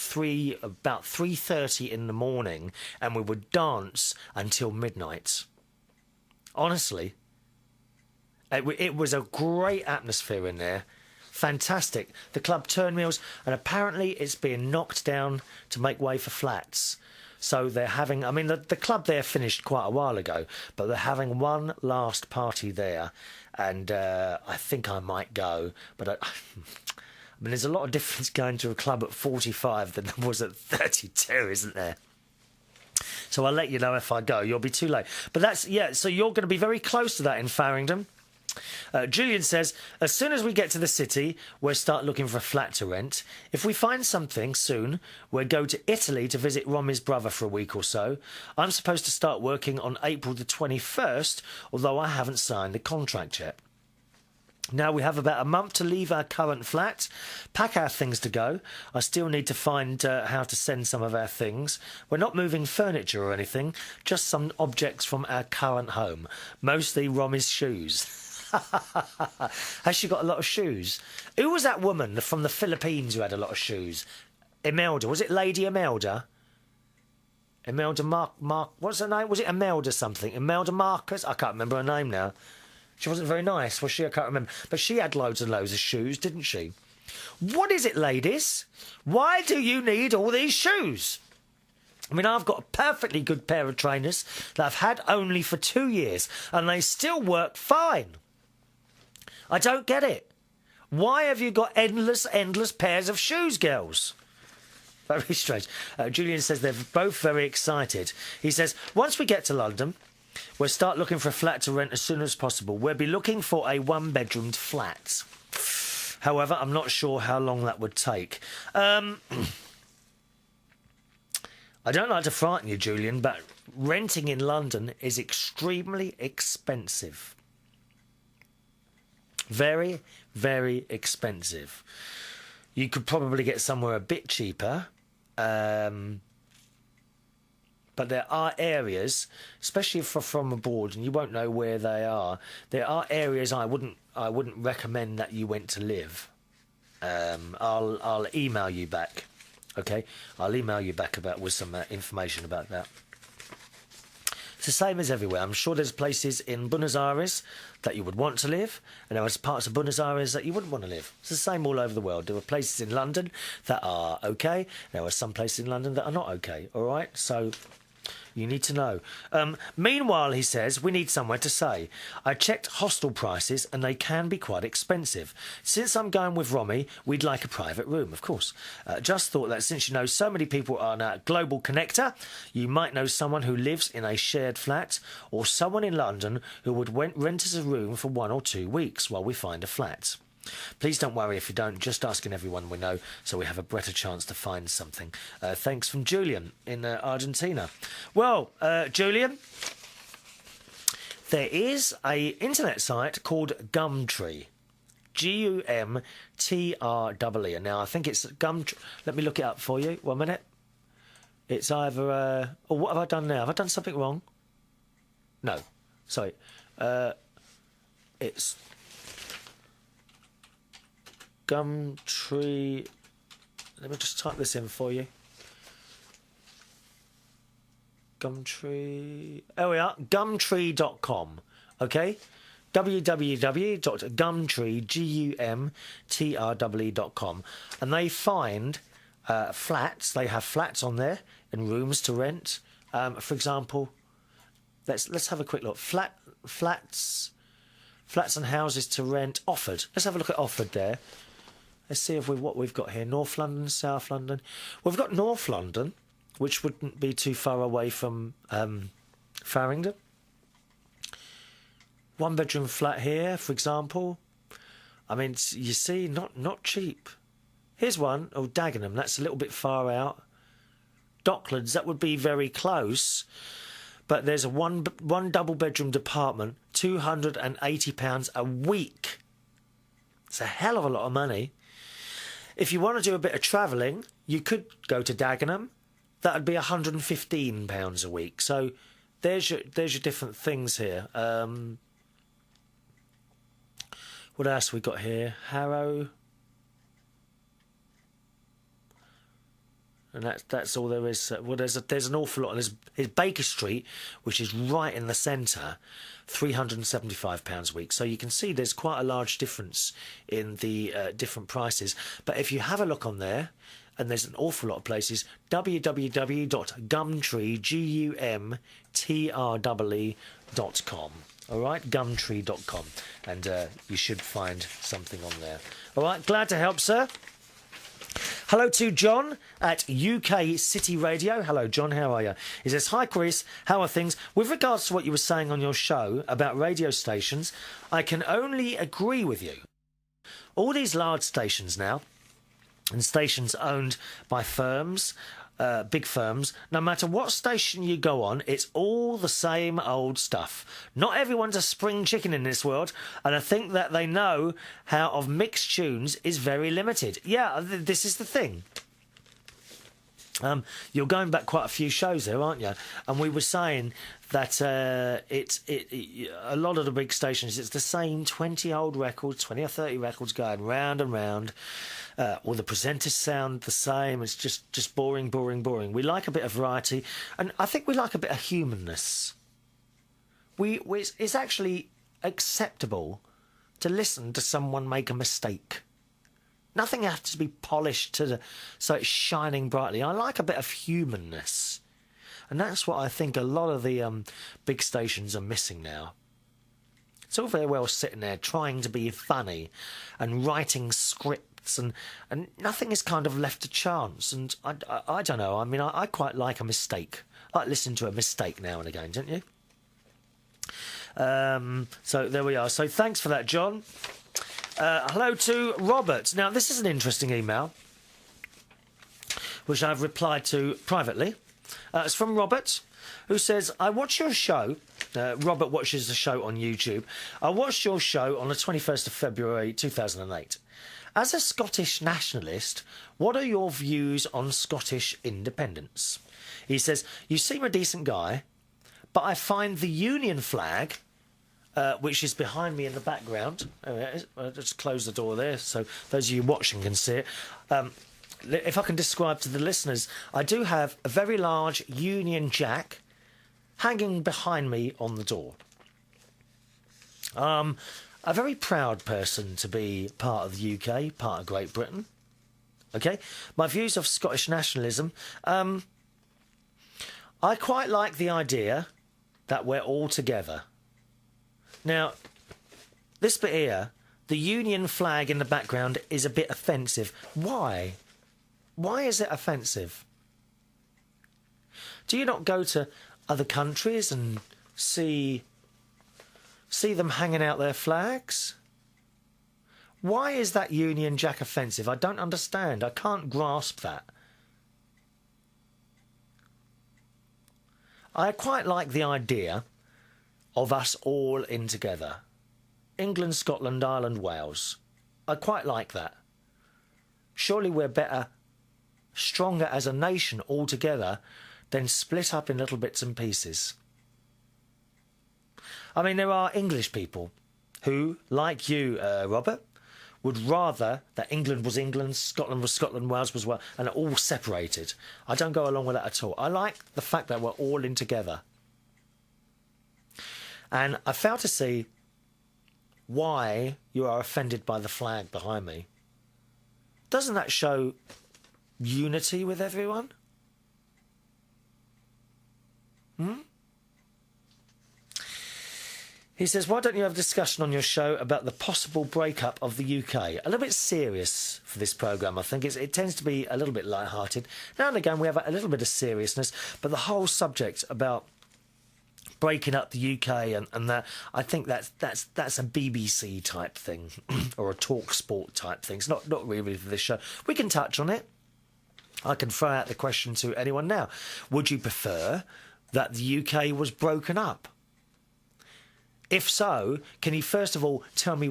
about 3:30 in the morning, and we would dance until midnight. Honestly, it was a great atmosphere in there. Fantastic. The club Turnmills, and apparently it's being knocked down to make way for flats. So they're having... I mean, the club there finished quite a while ago, but they're having one last party there, and I think I might go. But I mean, there's a lot of difference going to a club at 45 than there was at 32, isn't there? So I'll let you know if I go. You'll be too late. But that's... Yeah, so you're going to be very close to that in Farringdon. Julian says, as soon as we get to the city, we'll start looking for a flat to rent. If we find something soon, we'll go to Italy to visit Romy's brother for a week or so. I'm supposed to start working on April the 21st, although I haven't signed the contract yet. Now we have about a month to leave our current flat, pack our things to go. I still need to find how to send some of our things. We're not moving furniture or anything, just some objects from our current home, mostly Romy's shoes. Has she got a lot of shoes? Who was that woman from the Philippines who had a lot of shoes? Imelda. Was it Lady Imelda? Imelda Mark. What's her name? Was it Imelda something? Imelda Marcus? I can't remember her name now. She wasn't very nice, was she? I can't remember. But she had loads and loads of shoes, didn't she? What is it, ladies? Why do you need all these shoes? I mean, I've got a perfectly good pair of trainers that I've had only for 2 years, and they still work fine. I don't get it. Why have you got endless pairs of shoes, girls? Very strange. Julian says they're both very excited. He says, once we get to London, we'll start looking for a flat to rent as soon as possible. We'll be looking for a one-bedroomed flat. However, I'm not sure how long that would take. I don't like to frighten you, Julian, but renting in London is extremely expensive. Very, very expensive. You could probably get somewhere a bit cheaper, but there are areas, especially if you're from abroad and you won't know where they are. There are areas I wouldn't recommend that you went to live. I'll email you back. Okay, I'll email you back with some information about that. It's the same as everywhere. I'm sure there's places in Buenos Aires that you would want to live, and there are parts of Buenos Aires that you wouldn't want to live. It's the same all over the world. There are places in London that are okay. There are some places in London that are not okay. All right? So you need to know. Meanwhile, he says, we need somewhere to stay. I checked hostel prices and they can be quite expensive. Since I'm going with Romy, we'd like a private room, of course. Just thought that since you know so many people on our global connector, you might know someone who lives in a shared flat or someone in London who would rent us a room for 1 or 2 weeks while we find a flat. Please don't worry if you don't, just asking everyone we know so we have a better chance to find something. Thanks from Julian in Argentina. Well, Julian, there is a internet site called Gumtree. Gumtree. And now I think it's Gumtree. Let me look it up for you. 1 minute. It's either... oh, what have I done now? Have I done something wrong? No. Sorry. It's... Gumtree. Let me just type this in for you. Gumtree. Oh, we are. Gumtree.com. Okay? www.gumtree.com. And they find flats. They have flats on there and rooms to rent. For example, let's have a quick look. Flats and houses to rent offered. Let's have a look at offered there. Let's see what we've got here. North London, South London. We've got North London, which wouldn't be too far away from Farringdon. 1 bedroom flat here, for example. I mean, you see, not cheap. Here's one. Oh, Dagenham. That's a little bit far out. Docklands. That would be very close. But there's a one double bedroom department, £280 a week. It's a hell of a lot of money. If you want to do a bit of travelling, you could go to Dagenham. That would be £115 a week. So there's your different things here. What else we got here? Harrow. And that's all there is. Well, there's an awful lot. There's Baker Street, which is right in the centre, £375 a week. So you can see there's quite a large difference in the different prices. But if you have a look on there, and there's an awful lot of places, www.gumtree.com. All right, gumtree.com, and you should find something on there. All right, glad to help, sir. Hello to John at UK City Radio. Hello, John, how are you? He says, hi, Chris, how are things? With regards to what you were saying on your show about radio stations, I can only agree with you. All these large stations now, and stations owned by firms, big firms, no matter what station you go on, it's all the same old stuff. Not everyone's a spring chicken in this world, and I think that they know how of mixed tunes is very limited. Yeah, this is the thing. You're going back quite a few shows there, aren't you? And we were saying that a lot of the big stations, it's the same 20 old records, 20 or 30 records going round and round. All the presenters sound the same. It's just boring, boring, boring. We like a bit of variety, and I think we like a bit of humanness. It's actually acceptable to listen to someone make a mistake. Nothing has to be polished so it's shining brightly. I like a bit of humanness. And that's what I think a lot of the big stations are missing now. It's all very well sitting there trying to be funny and writing scripts, and nothing is kind of left to chance. And I don't know. I mean, I quite like a mistake. I like listening to a mistake now and again, don't you? So there we are. So thanks for that, John. Hello to Robert. Now, this is an interesting email, which I've replied to privately. It's from Robert, who says, I watch your show. Robert watches the show on YouTube. I watched your show on the 21st of February 2008. As a Scottish nationalist, what are your views on Scottish independence? He says, you seem a decent guy, but I find the Union flag, which is behind me in the background. I'll just close the door there so those of you watching can see it. If I can describe to the listeners, I do have a very large Union Jack hanging behind me on the door. A very proud person to be part of the UK, part of Great Britain. Okay, my views of Scottish nationalism. I quite like the idea that we're all together. Now, this bit here, the Union flag in the background, is a bit offensive. Why? Why is it offensive? Do you not go to other countries and see them hanging out their flags? Why is that Union Jack offensive? I don't understand. I can't grasp that. I quite like the idea of us all in together. England, Scotland, Ireland, Wales. I quite like that. Surely we're better, stronger as a nation all together than split up in little bits and pieces. I mean, there are English people who, like you, Robert, would rather that England was England, Scotland was Scotland, Wales was Wales, and all separated. I don't go along with that at all. I like the fact that we're all in together. And I fail to see why you are offended by the flag behind me. Doesn't that show unity with everyone? He says, why don't you have a discussion on your show about the possible breakup of the UK? A little bit serious for this programme, I think. It tends to be a little bit light-hearted. Now and again, we have a little bit of seriousness, but the whole subject about breaking up the UK and that, I think that's a BBC type thing or a talk sport type thing. It's not really for this show. We can touch on it. I can throw out the question to anyone now. Would you prefer that the UK was broken up? If so, can you first of all tell me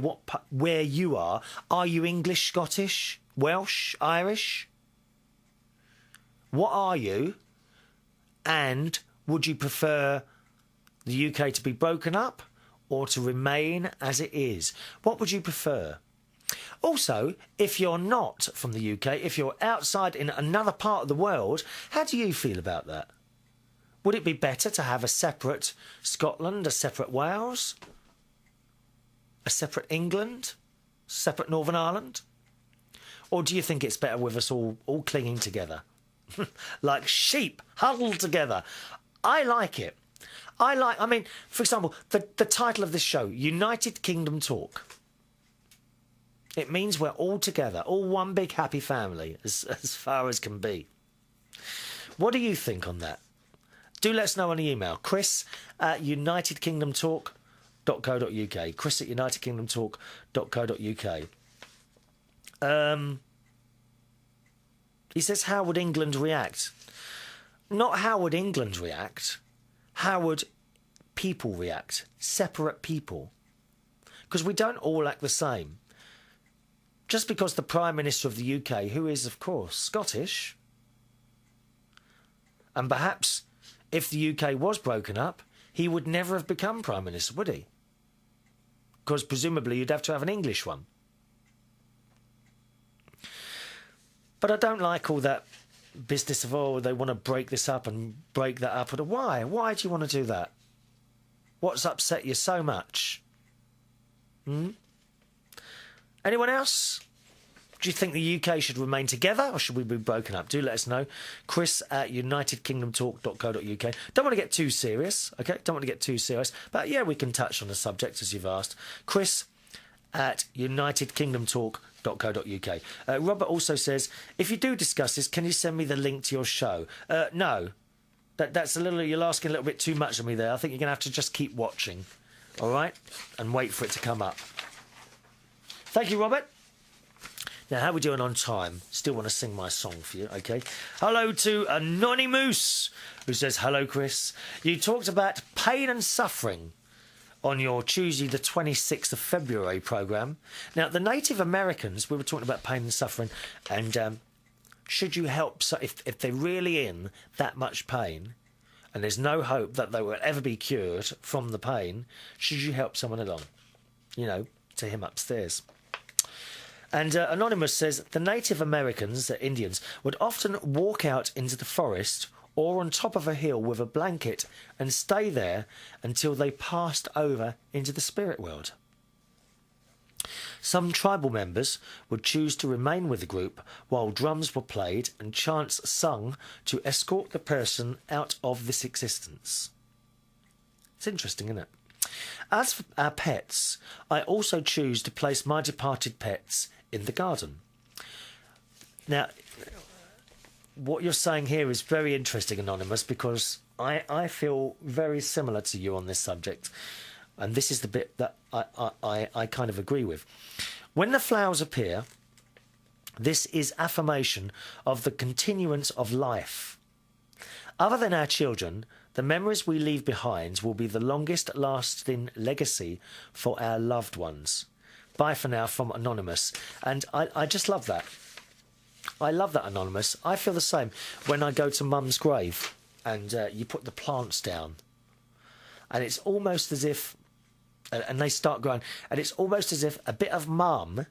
where you are? Are you English, Scottish, Welsh, Irish? What are you? And would you prefer the UK to be broken up or to remain as it is? What would you prefer? Also, if you're not from the UK, if you're outside in another part of the world, how do you feel about that? Would it be better to have a separate Scotland, a separate Wales, a separate England, separate Northern Ireland? Or do you think it's better with us all clinging together? Like sheep huddled together. I like it. I mean, for example, the title of this show, United Kingdom Talk. It means we're all together, all one big happy family, as far as can be. What do you think on that? Do let us know on the email, chris@unitedkingdomtalk.co.uk. chris@unitedkingdomtalk.co.uk. He says, how would England react? Not how would England react. How would people react? Separate people. Because we don't all act the same. Just because the Prime Minister of the UK, who is, of course, Scottish, and perhaps if the UK was broken up, he would never have become Prime Minister, would he? Because presumably you'd have to have an English one. But I don't like all that business of, oh, they want to break this up and break that up. Why? Why do you want to do that? What's upset you so much? Anyone else? Do you think the UK should remain together or should we be broken up? Do let us know. chris@unitedkingdomtalk.co.uk. Don't want to get too serious, okay? Don't want to get too serious. But yeah, we can touch on the subject as you've asked. chris@unitedkingdomtalk.co.uk. Robert also says, if you do discuss this, can you send me the link to your show? No. That's a little, you're asking a little bit too much of me there. I think you're going to have to just keep watching, all right? And wait for it to come up. Thank you, Robert. Now, how are we doing on time? Still want to sing my song for you, OK? Hello to Anonymous, who says, hello, Chris. You talked about pain and suffering on your Tuesday the 26th of February programme. Now, the Native Americans, we were talking about pain and suffering, and should you help, so if they're really in that much pain, and there's no hope that they will ever be cured from the pain, should you help someone along? You know, to him upstairs. And Anonymous says, the Native Americans, the Indians, would often walk out into the forest or on top of a hill with a blanket and stay there until they passed over into the spirit world. Some tribal members would choose to remain with the group while drums were played and chants sung to escort the person out of this existence. It's interesting, isn't it? As for our pets, I also choose to place my departed pets in the garden. Now, what you're saying here is very interesting, Anonymous, because I feel very similar to you on this subject. And this is the bit that I kind of agree with. When the flowers appear, this is affirmation of the continuance of life. Other than our children, the memories we leave behind will be the longest lasting legacy for our loved ones. Bye for now from Anonymous. And I just love that. I love that, Anonymous. I feel the same when I go to Mum's grave and you put the plants down. And it's almost as if, and they start growing, and it's almost as if a bit of Mum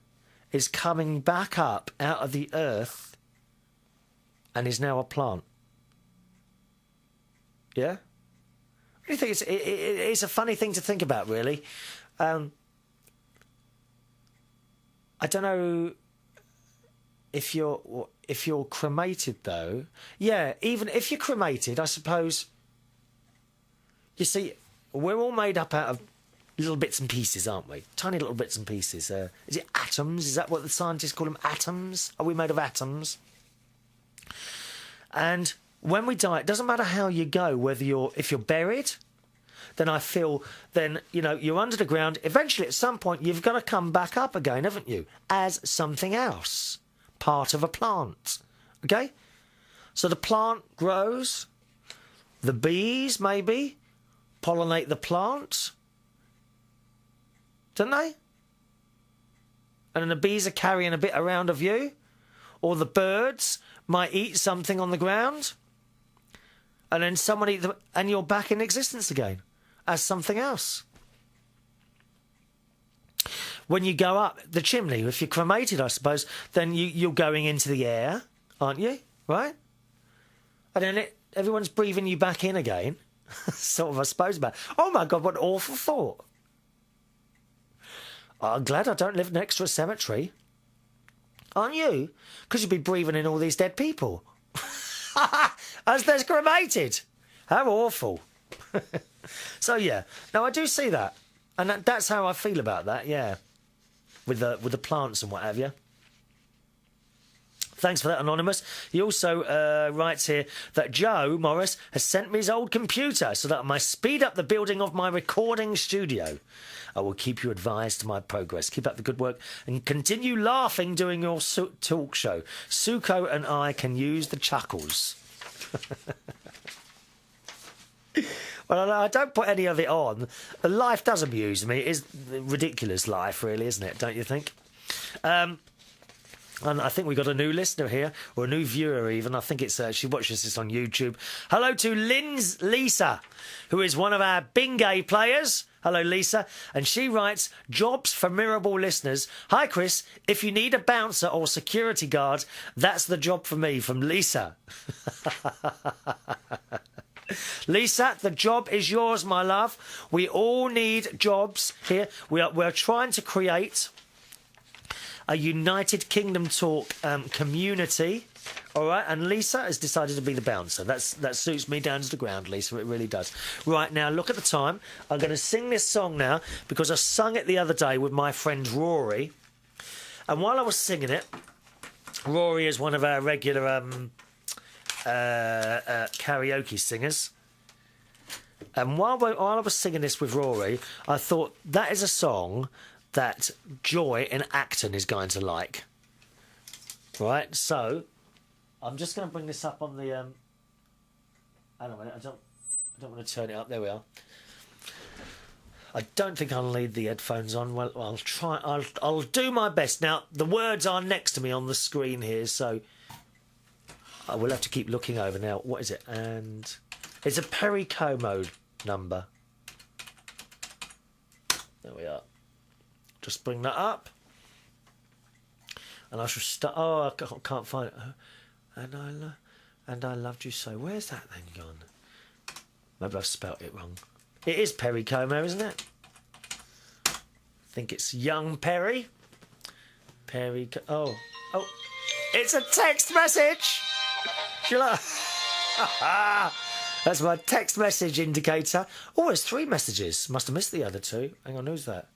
is coming back up out of the earth and is now a plant. Yeah? I think it's a funny thing to think about, really. I don't know if you're cremated, though. Yeah, even if you're cremated, I suppose. You see, we're all made up out of little bits and pieces, aren't we? Tiny little bits and pieces. Is it atoms? Is that what the scientists call them? Atoms? Are we made of atoms? And when we die, it doesn't matter how you go, if you're buried, then I feel, you're under the ground. Eventually, at some point, you've got to come back up again, haven't you? As something else. Part of a plant. Okay? So the plant grows. The bees, maybe, pollinate the plant. Don't they? And then the bees are carrying a bit around of you. Or the birds might eat something on the ground. And then someone eat them, and you're back in existence again as something else. When you go up the chimney, if you're cremated, I suppose, then you're going into the air, aren't you? Right? And then everyone's breathing you back in again. Sort of, I suppose, about. Oh my God, what an awful thought. I'm glad I don't live next to a cemetery. Aren't you? Because you'd be breathing in all these dead people. As they're cremated. How awful. So, yeah. No, I do see that. And that's how I feel about that, yeah. With the plants and what have you. Thanks for that, Anonymous. He also writes here that Joe Morris has sent me his old computer so that I might speed up the building of my recording studio. I will keep you advised of my progress. Keep up the good work and continue laughing doing your talk show. Suko and I can use the chuckles. Well, I don't put any of it on. Life does amuse me. It is ridiculous life, really, isn't it? Don't you think? And I think we got a new listener here, or a new viewer even. I think it's she watches this on YouTube. Hello to Lisa, who is one of our Bingay players. Hello, Lisa. And she writes, jobs for Mirrorball listeners. Hi, Chris. If you need a bouncer or security guard, that's the job for me, from Lisa. Lisa, the job is yours, my love. We all need jobs here. We're trying to create a United Kingdom Talk community. All right, and Lisa has decided to be the bouncer. That suits me down to the ground, Lisa. It really does. Right, now, look at the time. I'm going to sing this song now because I sung it the other day with my friend Rory. And while I was singing it, Rory is one of our regular karaoke singers. And while I was singing this with Rory, I thought that is a song that Joy in Acton is going to like. Right, so I'm just going to bring this up on the. Hang on a minute, I don't want to turn it up. There we are. I don't think I'll leave the headphones on. Well, I'll try. I'll do my best. Now the words are next to me on the screen here, so I will have to keep looking over. Now, what is it? And it's a Perry Como number. There we are. Just bring that up. And I shall start. Oh, I can't find it. And I loved you so. Where's that then gone? Maybe I've spelt it wrong. It is Perry Como, isn't it? I think it's young Perry. Oh, it's a text message. That's my text message indicator. Oh, there's 3 messages. Must have missed the other 2. Hang on, who's that?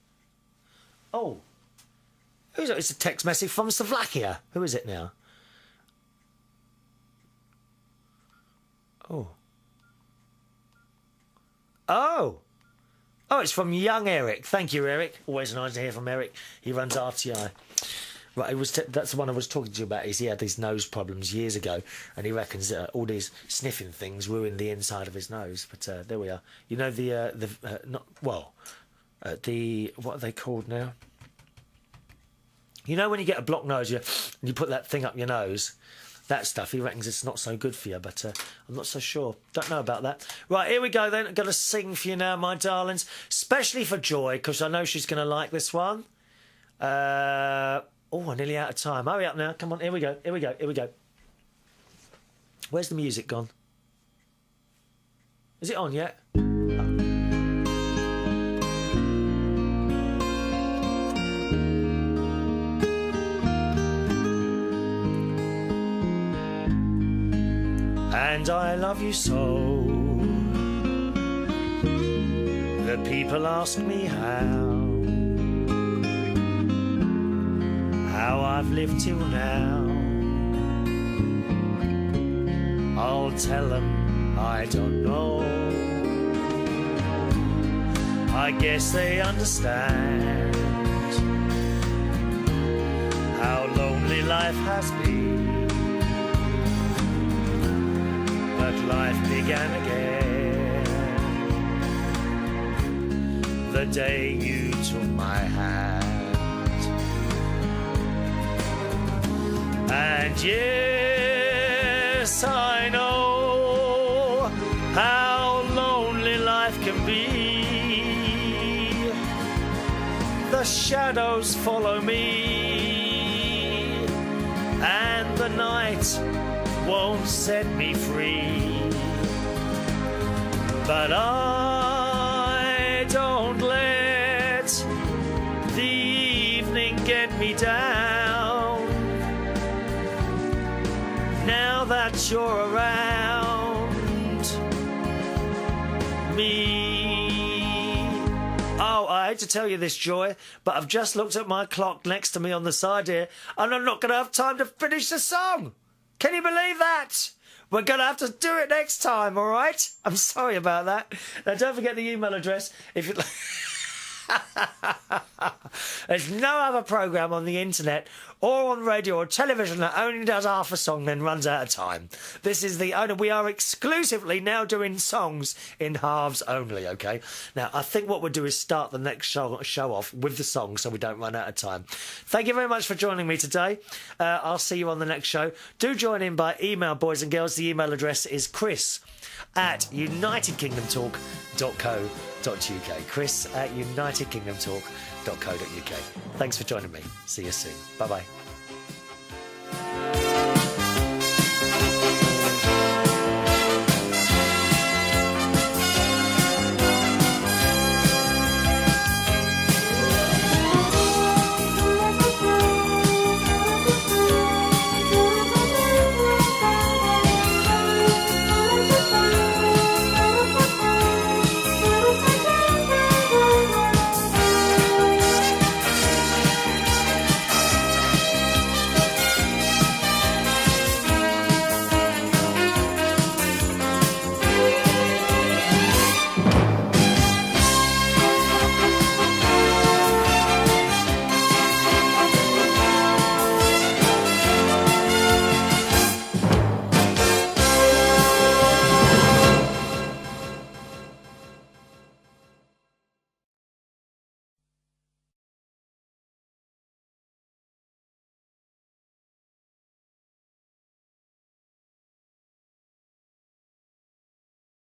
Oh. Who's it? It's a text message from Slovakia. Who is it now? Oh. Oh, it's from young Eric. Thank you, Eric. Always nice to hear from Eric. He runs RTI. Right, that's the one I was talking to you about. He had these nose problems years ago, and he reckons that all these sniffing things ruined the inside of his nose. But there we are. You know what are they called now? You know when you get a blocked nose, and you put that thing up your nose. That stuff, he reckons it's not so good for you, but I'm not so sure. Don't know about that. Right, here we go then. I'm going to sing for you now, my darlings, especially for Joy, because I know she's going to like this one. Oh, I'm nearly out of time. Hurry up now. Come on, here we go. Where's the music gone? Is it on yet? And I love you so. The people ask me how I've lived till now. I'll tell them I don't know. I guess they understand how lonely life has been. But life began again the day you took my hand. And yes, I know how lonely life can be. The shadows follow me, and the night won't set me free. But I don't let the evening get me down. Now that you're around me. Oh, I hate to tell you this, Joy, but I've just looked at my clock next to me on the side here, and I'm not going to have time to finish the song. Can you believe that? We're going to have to do it next time, all right? I'm sorry about that. Now, don't forget the email address. If you... There's no other programme on the internet or on radio or television that only does half a song then runs out of time. This is the only... We are exclusively now doing songs in halves only, OK? Now, I think what we'll do is start the next show off with the song so we don't run out of time. Thank you very much for joining me today. I'll see you on the next show. Do join in by email, boys and girls. The email address is chris@unitedkingdomtalk.co.uk. chris@unitedkingdomtalk.co.uk. Thanks for joining me. See you soon. Bye-bye.